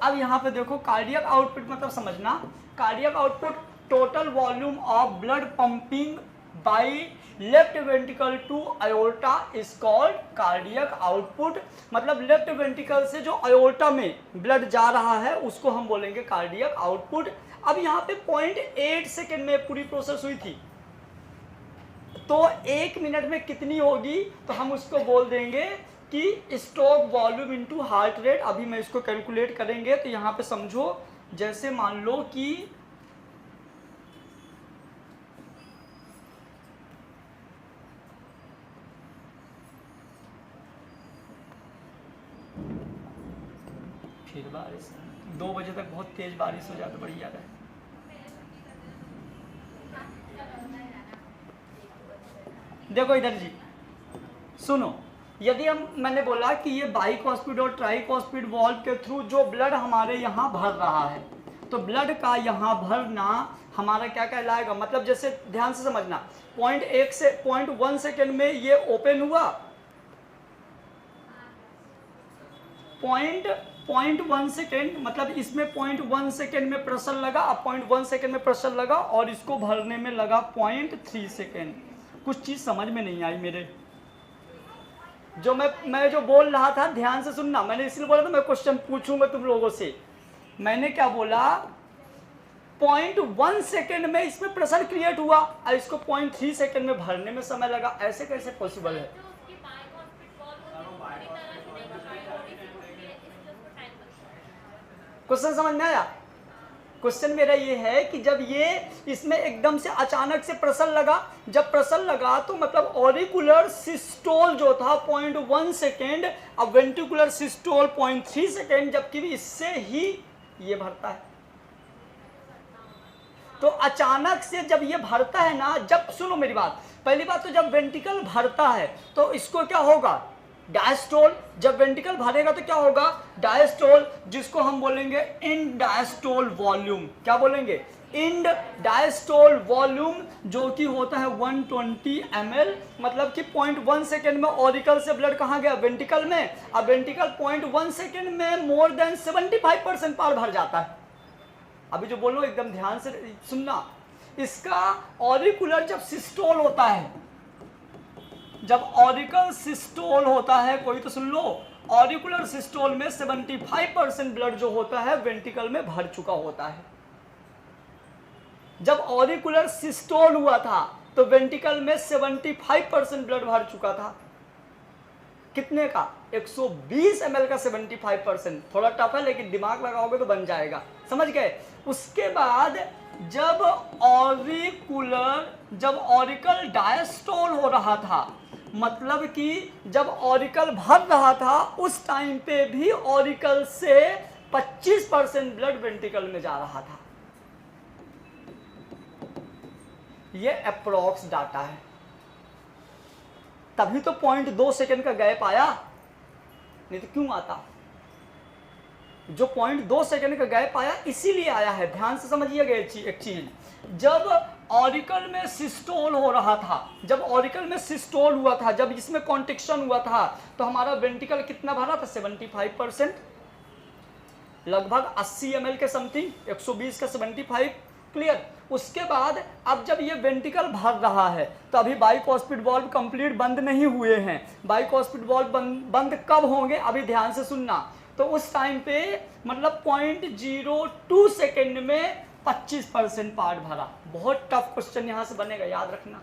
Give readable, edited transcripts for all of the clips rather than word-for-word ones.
अब यहाँ पे देखो कार्डियक आउटपुट मतलब समझना, cardiac output total volume of blood pumping by left ventricle to aorta is called cardiac output. मतलब लेफ्ट वेंट्रिकल से जो अयोर्टा में ब्लड जा रहा है उसको हम बोलेंगे कार्डियक आउटपुट। अब यहाँ पे 0.8 सेकेंड में पूरी प्रोसेस हुई थी, तो 1 मिनट में कितनी होगी, तो हम उसको बोल देंगे कि stroke volume into heart rate. अभी मैं इसको कैलकुलेट करेंगे तो यहाँ पे समझो, जैसे मान लो कि फिर बारिश, 2 बजे तक बहुत तेज बारिश हो जाए तो बढ़िया रहे। देखो इधर जी सुनो, यदि मैंने बोला कि ये बाइकॉस्पिड और ट्राइकॉस्पिड वॉल्व के थ्रू जो ब्लड हमारे यहाँ भर रहा है, तो ब्लड का यहाँ भरना हमारा क्या कहलाएगा, मतलब जैसे ध्यान से समझना, 0.1 सेकेंड में ये ओपन हुआ, 0.1 सेकेंड, मतलब इसमें 0.1 सेकेंड में प्रेशर लगा, अब 0.1 सेकेंड में प्रेशर लगा और इसको भरने में लगा 0.3 सेकेंड। कुछ चीज़ समझ में नहीं आई मेरे, जो मैं जो बोल रहा था ध्यान से सुनना। मैंने इसलिए बोला था मैं क्वेश्चन पूछूंगा तुम लोगों से। मैंने क्या बोला, 0.1 सेकेंड में इसमें प्रेशर क्रिएट हुआ और इसको 0.3 सेकेंड में भरने में समय लगा, ऐसे कैसे पॉसिबल है? क्वेश्चन समझ में आया? क्वेश्चन मेरा ये है कि जब ये इसमें एकदम से अचानक से प्रेशर लगा, जब प्रेशर लगा तो मतलब ऑरिकुलर सिस्टोल जो था 0.1 सेकेंड, अब वेंट्रिकुलर सिस्टोल 0.3 सेकेंड, जबकि इससे ही ये भरता है। तो अचानक से जब ये भरता है ना, जब सुनो मेरी बात, पहली बात तो जब वेंट्रिकल भरता है तो इसको क्या होगा, डायस्टोल। जब वेंट्रिकल भरेगा तो क्या होगा, डायस्टोल, जिसको हम बोलेंगे इन डायस्टोल वॉल्यूम। क्या बोलेंगे, इन डायस्टोल वॉल्यूम, जो कि होता है 120 ml। मतलब कि 0.1 सेकेंड में ऑरिकल से ब्लड कहाँ गया, वेंट्रिकल में। अब वेंट्रिकल 0.1 सेकेंड में मोर देन 75% पार भर जाता है। अभी जो बोलो एकदम ध्यान से सुनना, इसका ऑरिकुलर जब सिस्टोल होता है, जब ऑरिकल सिस्टोल होता है, कोई तो सुन लो, ऑरिकुलर सिस्टोल में 75% ब्लड जो होता है वेंट्रिकल में भर चुका होता है। जब ऑरिकुलर सिस्टोल हुआ था तो वेंट्रिकल में 75% ब्लड भर चुका था। कितने का, 120 ml का 75%। थोड़ा टफ है लेकिन दिमाग लगाओगे तो बन जाएगा, समझ गए। उसके बाद जब ऑरिकल डायस्टोल हो रहा था, मतलब कि जब ऑरिकल भर रहा था उस टाइम पे भी ऑरिकल से 25% ब्लड वेंट्रिकल में जा रहा था। ये अप्रोक्स डाटा है, तभी तो 0.2 सेकेंड का गैप आया, नहीं तो क्यों आता। जो 0.2 सेकेंड का गैप आया इसीलिए आया है, ध्यान से समझिएगा एक चीज। जब ऑरिकल में सिस्टोल हो रहा था, जब ऑरिकल में सिस्टोल हुआ था, जब इसमें कॉन्ट्रिक्शन हुआ था, तो हमारा वेंट्रिकल कितना भरा था, 75%, लगभग 80 ml के समथिंग, 120 का 75, क्लियर। उसके बाद अब जब ये वेंट्रिकल भर रहा है तो अभी बाइकॉस्पिड वॉल्व कंप्लीट बंद नहीं हुए हैं। बाइकॉस्पिड वॉल्व बंद कब होंगे, अभी ध्यान से सुनना। तो उस टाइम पे मतलब 0.02 सेकेंड में 25% पार्ट भरा। बहुत टफ क्वेश्चन यहाँ से बनेगा, याद रखना।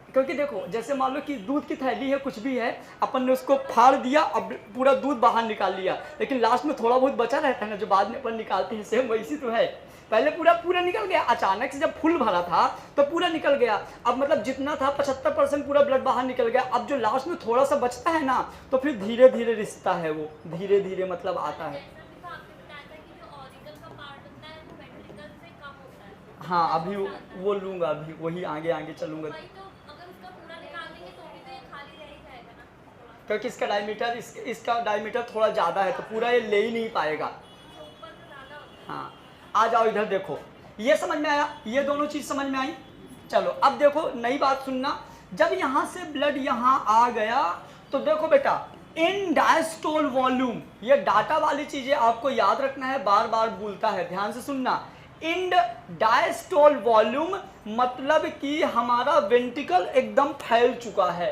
क्योंकि देखो जैसे मान लो कि दूध की थैली है, कुछ भी है, अपन ने उसको फाड़ दिया, अब पूरा दूध बाहर निकाल लिया, लेकिन लास्ट में थोड़ा बहुत बचा रहता है ना, जो बाद में अपन निकालते हैं, सेम वैसी तो है। पहले पूरा निकल गया, अचानक से जब फुल भरा था तो पूरा निकल गया। अब मतलब जितना था 75% पूरा ब्लड बाहर निकल गया। अब जो लास्ट में थोड़ा सा बचता है ना, तो फिर धीरे धीरे रिश्ता है, वो धीरे धीरे मतलब आता है। हाँ अभी वो लूंगा, अभी वही आगे चलूंगा, क्योंकि इसका डायमीटर थोड़ा ज़्यादा है तो पूरा ये ले ही नहीं पाएगा। हाँ आ जाओ इधर देखो, ये समझ में आया, ये दोनों चीज़ समझ में आई। चलो अब देखो नई बात सुनना, जब यहाँ से ब्लड यहाँ आ गया तो देखो बेटा इन डायस्टोल वॉल्यूम, ये डाटा वाली चीजें आपको याद रखना है, बार बार भूलता है, ध्यान से सुनना। इन डायस्टोल वॉल्यूम मतलब कि हमारा वेंट्रिकल एकदम फैल चुका है,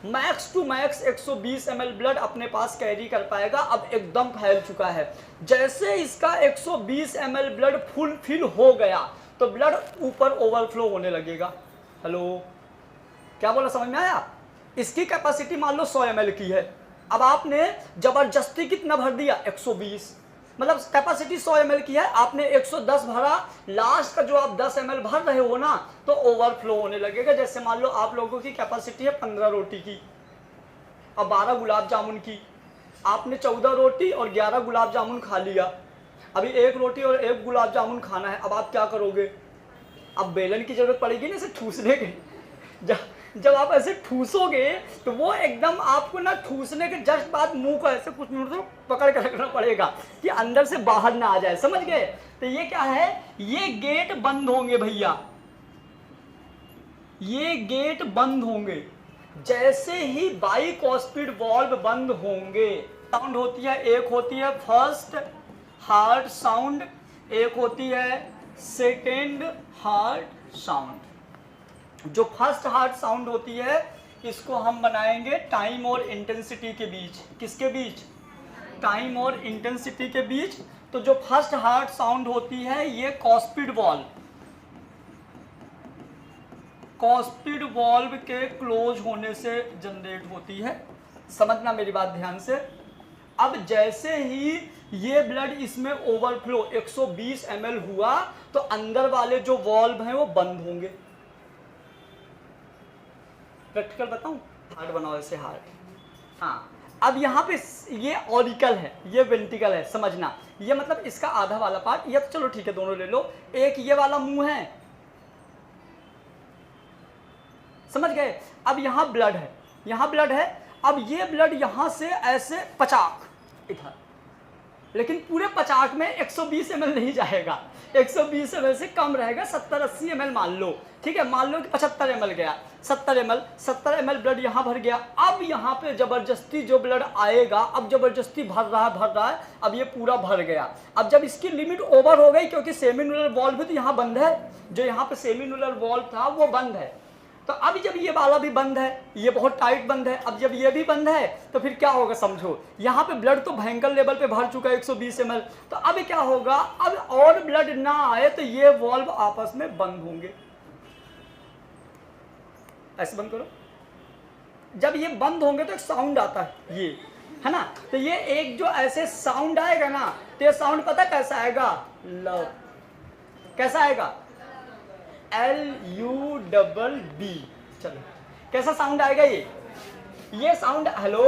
max to max 120 ml blood अपने पास कैरी कर पाएगा, अब एकदम फैल चुका है। जैसे इसका 120 ml ब्लड फुल फिल हो गया तो ब्लड ऊपर ओवरफ्लो होने लगेगा। हेलो, क्या बोला, समझ में आया? इसकी कैपेसिटी मान लो 100 ml की है, अब आपने जबरदस्ती कितना भर दिया, 120, मतलब कैपेसिटी 100 ml की है, आपने 110 भरा, लास्ट का जो आप 10 ml भर रहे हो ना, तो ओवरफ्लो होने लगेगा। जैसे मान लो आप लोगों की कैपेसिटी है 15 रोटी की और 12 गुलाब जामुन की, आपने 14 रोटी और 11 गुलाब जामुन खा लिया, अभी 1 रोटी और 1 गुलाब जामुन खाना है, अब आप क्या करोगे? अब बेलन की जरूरत पड़ेगी ना इसे ठूसने के, जब आप ऐसे ठूसोगे तो वो एकदम आपको ना ठूसने के जस्ट बाद मुंह को ऐसे कुछ मिनट तो पकड़ के रखना पड़ेगा कि अंदर से बाहर ना आ जाए, समझ गए? तो ये क्या है, ये गेट बंद होंगे भैया, ये गेट बंद होंगे। जैसे ही बाइकॉस्पिड वाल्व बंद होंगे, साउंड होती है, एक होती है फर्स्ट हार्ट साउंड, एक होती है सेकेंड हार्ट साउंड। जो फर्स्ट हार्ट साउंड होती है इसको हम बनाएंगे टाइम और इंटेंसिटी के बीच। किसके बीच? टाइम और इंटेंसिटी के बीच। तो जो फर्स्ट हार्ट साउंड होती है ये कॉस्पिड वॉल्व, कॉस्पिड वॉल्व के क्लोज होने से जनरेट होती है, समझना मेरी बात ध्यान से। अब जैसे ही ये ब्लड इसमें ओवरफ्लो 120 ml हुआ तो अंदर वाले जो वॉल्व हैं वो बंद होंगे। प्रैक्टिकल बताऊं, हार्ट बनाओ ऐसे हार्ट। हाँ, अब यहाँ पे ये ऑरिकल है, ये वेंट्रिकल है, समझना। ये मतलब इसका आधा वाला पार्ट, ये तो चलो ठीक है दोनों ले लो। एक ये वाला मुंह है, समझ गए? अब यहाँ ब्लड है, यहाँ ब्लड है। अब ये ब्लड यहाँ से ऐसे पचाक इधर, लेकिन पूरे पचाक में 120 ml नहीं जाएगा, 120 ml से कम रहेगा, 70-80 ml मान लो, ठीक है? मान लो कि 75 ml गया, 70 ml ब्लड यहाँ भर गया। अब यहाँ पे जबरदस्ती जो ब्लड आएगा, अब जबरदस्ती भर रहा है, अब ये पूरा भर गया। अब जब इसकी लिमिट ओवर हो गई, क्योंकि सेमिनुलर वॉल्व भी तो यहाँ बंद है, जो यहाँ पे सेमिनुलर वॉल्व था वो बंद है, तो अब जब ये वाला भी बंद है, ये बहुत टाइट बंद है, अब जब ये भी बंद है तो फिर क्या होगा समझो, यहाँ पे ब्लड तो भयंकर लेवल पे भर चुका है 120 ml, तो अब क्या होगा, अब और ब्लड ना आए तो ये वॉल्व आपस में बंद होंगे। ऐसे बंद करो, जब ये बंद होंगे तो एक साउंड आता है, ये है ना, तो ये एक जो ऐसे साउंड आएगा ना, तो ये साउंड पता कैसा आएगा, लव, कैसा आएगा, LUBB, चलो कैसा साउंड आएगा ये साउंड। हेलो,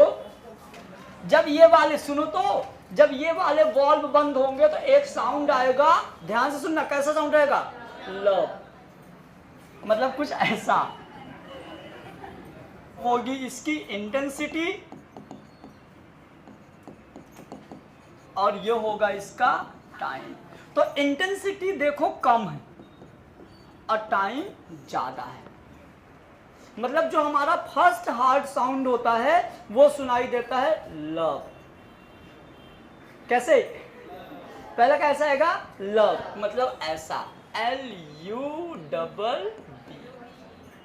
जब ये वाले सुनो तो, जब ये वाले वॉल्व बंद होंगे तो एक साउंड आएगा, ध्यान से सुनना, कैसा साउंड रहेगा, लव, मतलब कुछ ऐसा होगी इसकी इंटेंसिटी, और ये होगा इसका टाइम। तो इंटेंसिटी देखो कम है और टाइम ज्यादा है, मतलब जो हमारा फर्स्ट हार्ट साउंड होता है वो सुनाई देता है लव। कैसे? पहला कैसा आएगा, लव, मतलब ऐसा, LUBB।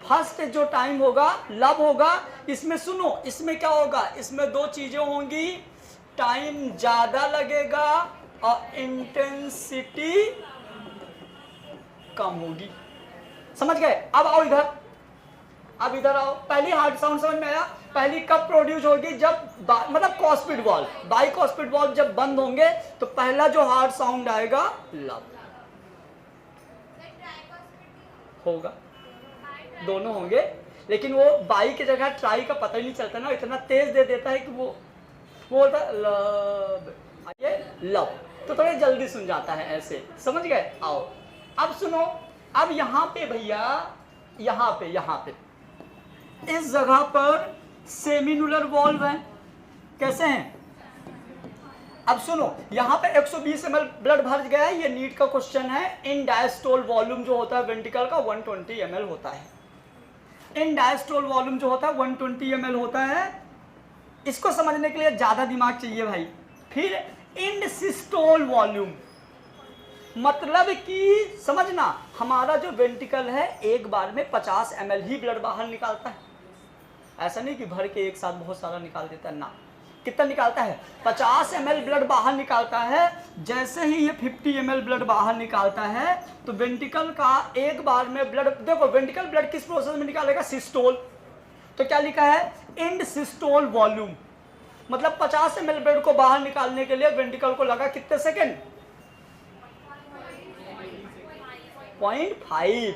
फर्स्ट जो टाइम होगा लव होगा। इसमें सुनो, इसमें क्या होगा, इसमें दो चीजें होंगी, टाइम ज्यादा लगेगा और इंटेंसिटी कम होगी, समझ गए? अब आओ इधर, अब इधर आओ। पहली हार्ट साउंड समझ में आया? पहली कब प्रोड्यूस होगी, जब मतलब कॉस्पिड वॉल्व, बाइकॉस्पिड वॉल्व जब बंद होंगे तो पहला जो हार्ट साउंड आएगा लव होगा। दोनों होंगे, लेकिन वो बाई की जगह ट्राई का पता ही नहीं चलता ना, इतना तेज दे देता है कि वो बोलता है लव, ये लव, तो थोड़े जल्दी सुन जाता है ऐसे, समझ गए? आओ अब सुनो, अब यहाँ पे भैया, यहाँ पे इस जगह पर सेमिनुलर वॉल्व है, कैसे हैं? अब सुनो, यहाँ पे 120 ml ब्लड भर गया है, ये नीट का क्वेश्चन है। इन डायस्टोल वॉल्यूम जो होता है वेंट्रिकल का 120 ml होता है। इन डायस्टोल वॉल्यूम जो होता है 120 ml होता है। इसको समझने के लिए ज़्यादा दिमाग चाहिए भाई। फिर इंड सिस्टोल वॉल्यूम, मतलब कि समझना, हमारा जो वेंट्रिकल है एक बार में 50 ml ही ब्लड बाहर निकालता है। ऐसा नहीं कि भर के एक साथ बहुत सारा निकाल देता है ना। कितना निकालता है? 50 ml ब्लड बाहर निकालता है। जैसे ही ये 50 ml ब्लड बाहर निकालता है तो वेंट्रिकल का एक बार में ब्लड, देखो वेंट्रिकल ब्लड किस प्रोसेस में निकालेगा? सिस्टोल। तो क्या लिखा है? End systole volume. मतलब 50 ml ब्लड को बाहर निकालने के लिए वेंट्रिकल को लगा कितने सेकेंड? 0.5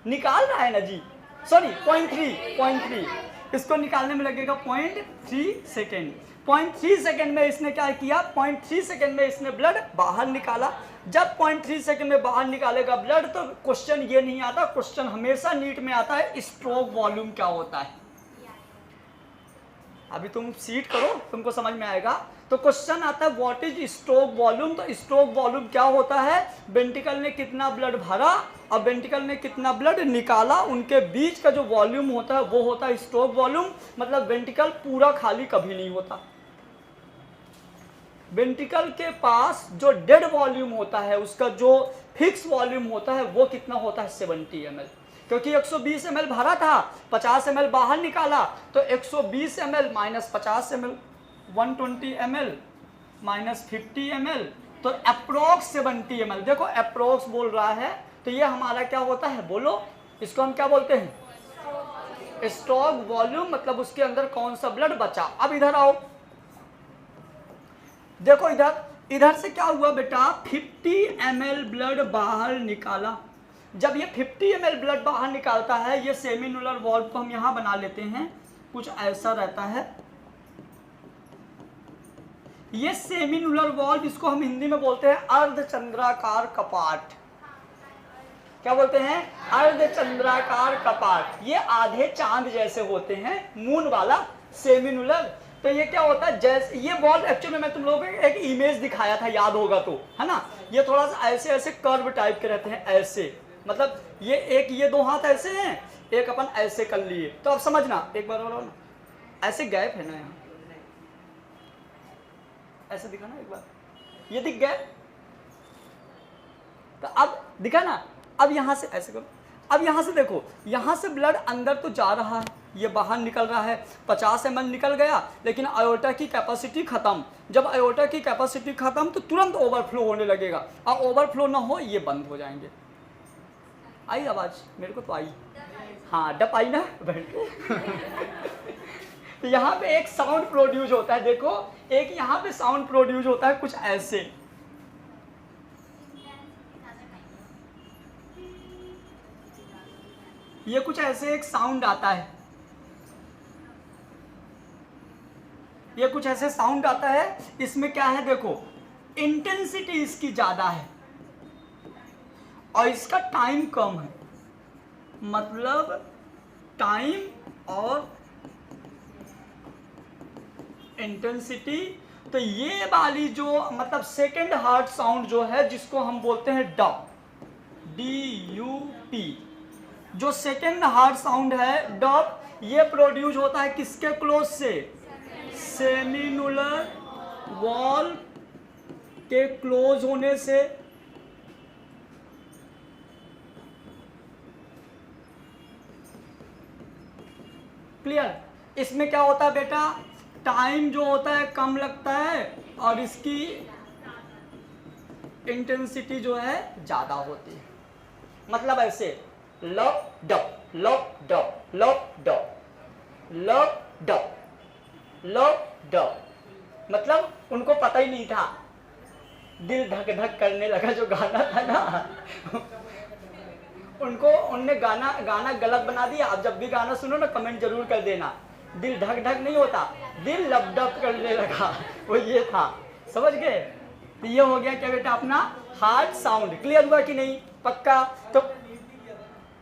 निकाल रहा है ना जी, सॉरी 0.3, इसको निकालने में लगेगा 0.3 सेकेंड। 0.3 सेकेंड में इसने क्या किया? 0.3 सेकेंड में इसने ब्लड बाहर निकाला। जब 0.3 सेकेंड में बाहर निकालेगा ब्लड तो क्वेश्चन ये नहीं आता, क्वेश्चन हमेशा नीट में आता है स्ट्रोक वॉल्यूम क्या होता है। अभी तुम सीट करो, तुमको समझ में आएगा। तो क्वेश्चन आता है व्हाट इज स्ट्रोक वॉल्यूम। तो स्ट्रोक वॉल्यूम क्या होता है? वेंट्रिकल ने कितना ब्लड भरा और वेंट्रिकल ने कितना ब्लड निकाला, उनके बीच का जो वॉल्यूम होता है वो होता है स्ट्रोक वॉल्यूम। मतलब वेंट्रिकल पूरा खाली कभी नहीं होता। वेंट्रिकल के पास जो डेड वॉल्यूम होता है, उसका जो फिक्स वॉल्यूम होता है वो कितना होता है? 70 ml। क्योंकि 120 ml भरा था, 50 ml बाहर निकाला, तो 120 ml minus 50 ml 120 ml minus 50 ml, तो अप्रोक्स 70 ml। देखो अप्रोक्स बोल रहा है तो ये हमारा क्या होता है? बोलो, इसको हम क्या बोलते हैं? Stroke volume. मतलब उसके अंदर कौन सा ब्लड बचा। अब इधर आओ, देखो इधर से क्या हुआ बेटा? 50 ml ब्लड बाहर निकाला। जब ये 50 ml ब्लड बाहर निकालता है, ये सेमिनुलर वॉल्व को हम यहां बना लेते हैं, कुछ ऐसा रहता है। ये सेमिनुलर वॉल्व, इसको हम हिंदी में बोलते हैं अर्धचंद्राकार कपाट। क्या बोलते हैं? अर्धचंद्राकार कपाट। ये आधे चांद जैसे होते हैं, मून वाला सेमिनुलर। तो ये क्या होता है? जैसे ये वॉल्व, एक्चुअली मैं तुम लोगों को एक इमेज दिखाया था, याद होगा तो, है ना। ये थोड़ा सा ऐसे ऐसे कर्व टाइप के रहते हैं, ऐसे। मतलब ये दो हाथ ऐसे हैं, एक अपन ऐसे कर लिए। तो अब समझना, एक बार और ना, ऐसे गैप है ना यहाँ, ऐसे दिखा ना एक बार, ये दिख गया। तो अब दिखा ना। अब यहां से ऐसे करो, अब यहां से देखो, यहां से ब्लड अंदर तो जा रहा है, ये बाहर निकल रहा है। 50 ml निकल गया, लेकिन आयोटा की कैपेसिटी खत्म। जब आयोटा की कैपेसिटी खत्म तो तुरंत ओवरफ्लो होने लगेगा, और ओवरफ्लो ना हो ये बंद हो जाएंगे। आई आवाज? मेरे को तो आई। हाँ, डप आई ना। तो यहाँ पे एक साउंड प्रोड्यूस होता है, देखो एक यहाँ पे साउंड प्रोड्यूस होता है कुछ ऐसे। ये कुछ ऐसे एक साउंड आता है, ये कुछ ऐसे साउंड आता है। इसमें क्या है? देखो इंटेंसिटी इसकी ज्यादा है और इसका टाइम कम है। मतलब टाइम और इंटेंसिटी। तो ये वाली जो मतलब सेकेंड हार्ट साउंड जो है, जिसको हम बोलते हैं डप, DUP, जो सेकेंड हार्ट साउंड है डप, ये प्रोड्यूस होता है किसके क्लोज से? सेमिनुलर वॉल के क्लोज होने से। क्लियर? इसमें क्या होता है बेटा? टाइम जो होता है कम लगता है और इसकी इंटेंसिटी जो है ज्यादा होती है। मतलब ऐसे लप डप लप डप लप डप लप डप लप डप। मतलब उनको पता ही नहीं था, दिल धक धक करने लगा जो गाना था ना, उनने गाना गलत बना दिया। अब जब भी गाना सुनो ना कमेंट जरूर कर देना, दिल धक धक नहीं होता, दिल लपडप करने लगा, वो ये था। समझ गए? तो ये हो गया क्या बेटा अपना हार्ट साउंड। क्लियर हुआ कि नहीं? पक्का? तो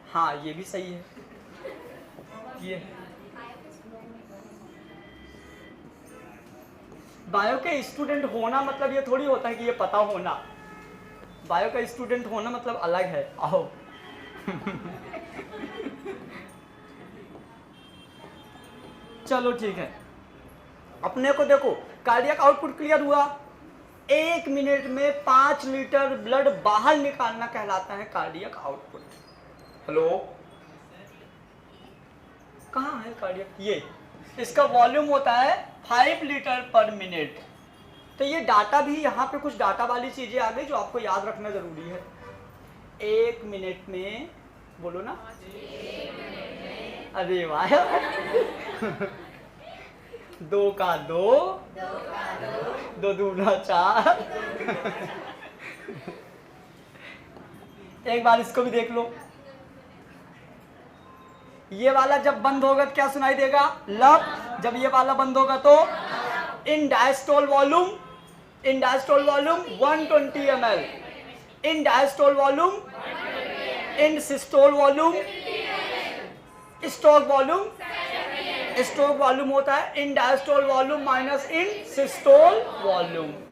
हाँ, ये भी सही है। ये बायो के स्टूडेंट होना मतलब ये थोड़ी होता है कि ये पता होना। बायो का स्टूडेंट होना मतलब अलग है। आओ चलो ठीक है। अपने को देखो कार्डियक आउटपुट क्लियर हुआ, 1 मिनट में 5 लीटर ब्लड बाहर निकालना कहलाता है कार्डियक आउटपुट। हेलो, कहाँ है कार्डियक? ये इसका वॉल्यूम होता है 5 लीटर पर मिनट। तो ये डाटा भी, यहाँ पे कुछ डाटा वाली चीजें आ गई जो आपको याद रखना जरूरी है। 1 मिनट में, बोलो ना, अरे वाह, 2 का 2, 2 दूना 4। एक बार इसको भी देख लो, ये वाला जब बंद होगा तो क्या सुनाई देगा? लब। जब ये वाला बंद होगा तो end diastole volume, end diastole volume 120 ml, end diastole volume, end systole volume, stroke volume, stroke volume होता है end diastole volume minus end systole volume.